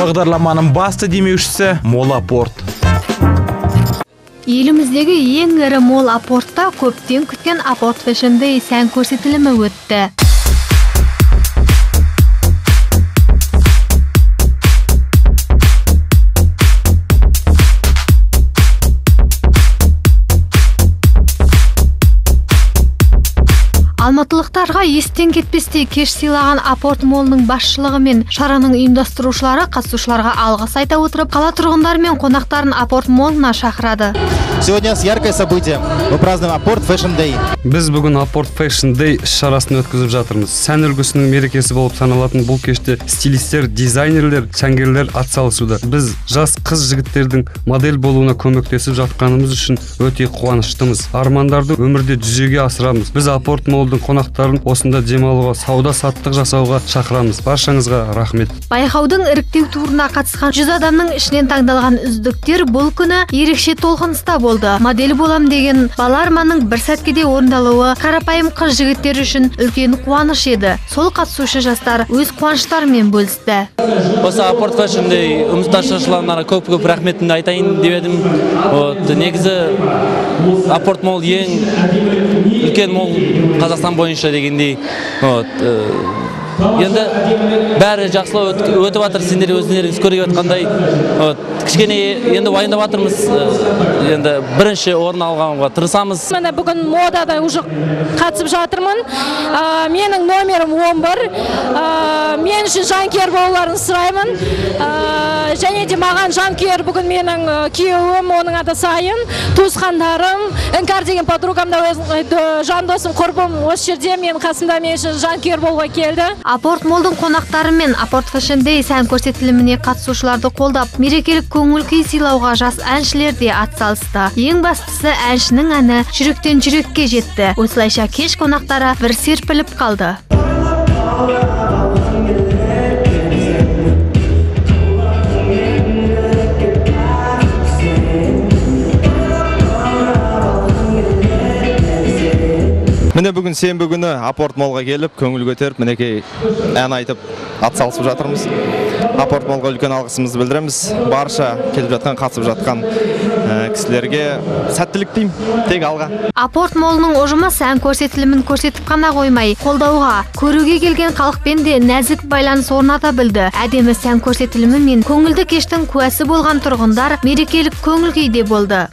Бағдарламаның басты демеушісі Мол Апорт. Еліміздегі ең ірі Мол Апортта көптен күткен Апорт Fashion Day сән көрсетілімі өтті. Алматылықтарға естен кетпестей кеш сыйлаған Апорт Молының басшылығы мен шараның ұйымдастырушылары қатысушыларға алғыс айта отырып, қала тұрғындары мен қонақтарын Апорт Молына шақырады. Сегодня яркое событие. Мы празднуем Апорт Fashion Day. Біз бүгін Апорт Fashion Day шарасын өткізіп жатырмыз. Сән үлгісінің мерекесі болып саналатын бұл кеште стилистер, дизайнерлер, сәнгерлер атсалысуда. Біз жас қыз жігіттердің модель болуына көмектесіп жатқанымыз үшін өте қуаныштымыз. Армандарды өмірде жүзеге асырамыз. Біз Апорт Молдың қонақтарын осында демалуға, сауда-саттық жасауға шақырамыз. Баршаңызға рахмет. Байқаудың іріктеу турына қатысқан 100 адамның ішінен таңдалған үздіктер бұл күні ерекше толқыныста болды. Модель болам деген бала арманның бір сәтке де орындалуы қарапайым қыз жігіттер үшін үлкен қуаныш еді. Сол қатысушы жастар өз қуаныштарымен бөлісті. Осы Апорт Fashion Day ұйымдастырушыларына көп рахметімді айтайын деп едім. Негізі Апорт Мол ең үлкен мол Қазақстан бойынша дегендей. Енді бәрі жақсылау өтіп жатыр, сендер өздеріңіз көріп жатқандай. Кішкене енді уайымдап жатырмыз. Енді бірінші орын алғанға тырысамыз. Мен бүгін модада уже қатысып жатырмын. Менің номерім 11. Мен үшін жанкүйер болуларын сұраймын. Және де маған жанкүйер бүгін менің күйеуім, оның аты Сайын, туысқандарым, Іңкәр деген подругам да жандосым, құрбым осы жерде мен қасымда мен үшін жанкүйер болуға келді. Апорт Молдың қонақтары мен Апорт Fashion Day сән көрсетіліміне қатысушыларды қолдап, мерекелік көңіл-күй сыйлауға жас әншілер де атсалысты. Ең бастысы әншінің әні жүректен жүрекке жетті. Осылайша кеш қонақтары бір серпіліп қалды. Міне бүгін сенбі күні Апорт Молға келіп, көңіл көтеріп, мінекей ән айтып, атсалысып жатырмыз. Апорт Молға үлкен алғысымызды білдіреміз. Барша келіп жатқан, қатысып жатқан кісілерге сәттілік деймін, тек алға. Апорт Молының ұжымы сән көрсетілімін көрсетіп қана қоймай, қолдауға, көруге келген халықпен де нәзік байланыс орната білді. Әдемі сән көрсетілімі мен көңілді кештің куәсі болған тұрғындар мерекелік көңіл күйде болды.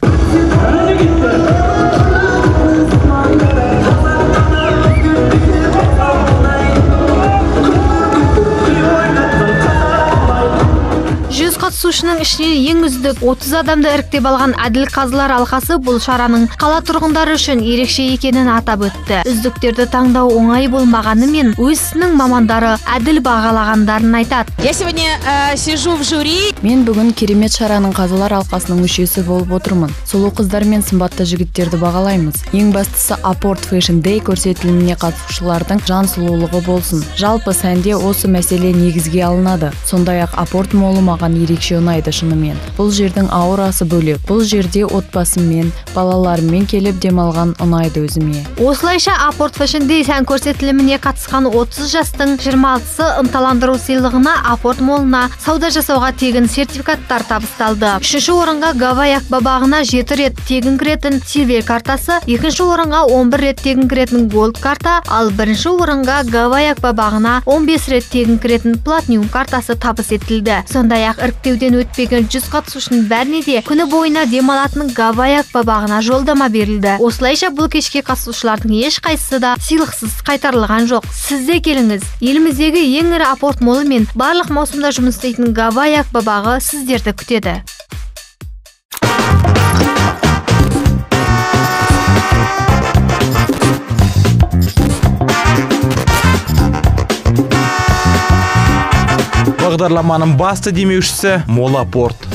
Қатысушының ішінен ең үздік 30 адамды іріктеп алған әділ қазылар алқасы бұл шараның қала тұрғындары үшін ерекше екенін атап өтті. Үздіктерді таңдау оңай болмағанымен, өз ісінің мамандары әділ бағалағандарын айтады. Я сегодня сижу в жюри. Мен бүгін керемет шараның қазылар алқасының мүшесі болып отырмын. Сұлу қыздар мен сымбатты жігіттерді бағалаймыз. Ең бастысы Апорт Fashion Day көрсетіліміне қатысушылардың жан сұлулығы болсын. Жалпы сәнде осы мәселе негізге алынады. Сондай-ақ Апорт Молы маған ерекше ұнайды шынымен. Бұл жердің аурасы бөлек. Бұл жерде отбасыммен, балаларыммен келіп демалған ұнайды өзіме. Осылайша Апорт Fashion Day сән көрсетіліміне қатысқан 30 жастың 26-сы ынталандыру сыйлығына Апорт Молына сауда жасауға тегін сертификаттар табысталды. 3-ші орынға Гавай акбабағына 7 рет тегін кіретін Silver картасы, 2-ші орынға 11 рет тегін кіретін Gold карта, ал 1-ші орынға Гавай акбабағына 15 рет тегін кіретін Platinum картасы табыс етілді. Сондай-ақ іріктеуден өтпеген 100 қатысушының бәріне де күні бойына демалатын Гавай акбабағына жолдама берілді. Осылайша бұл кешке қатысушылардың ешқайсысы да сыйлықсыз қайтарылған жоқ. Сіз де келіңіз. Еліміздегі ең ірі Апорт Молы мен барлық маусымда жұмыс істейтін Гавай акбабағы сіздерді күтеді. Бағдарламаның басты демеушісі Мол Апорт.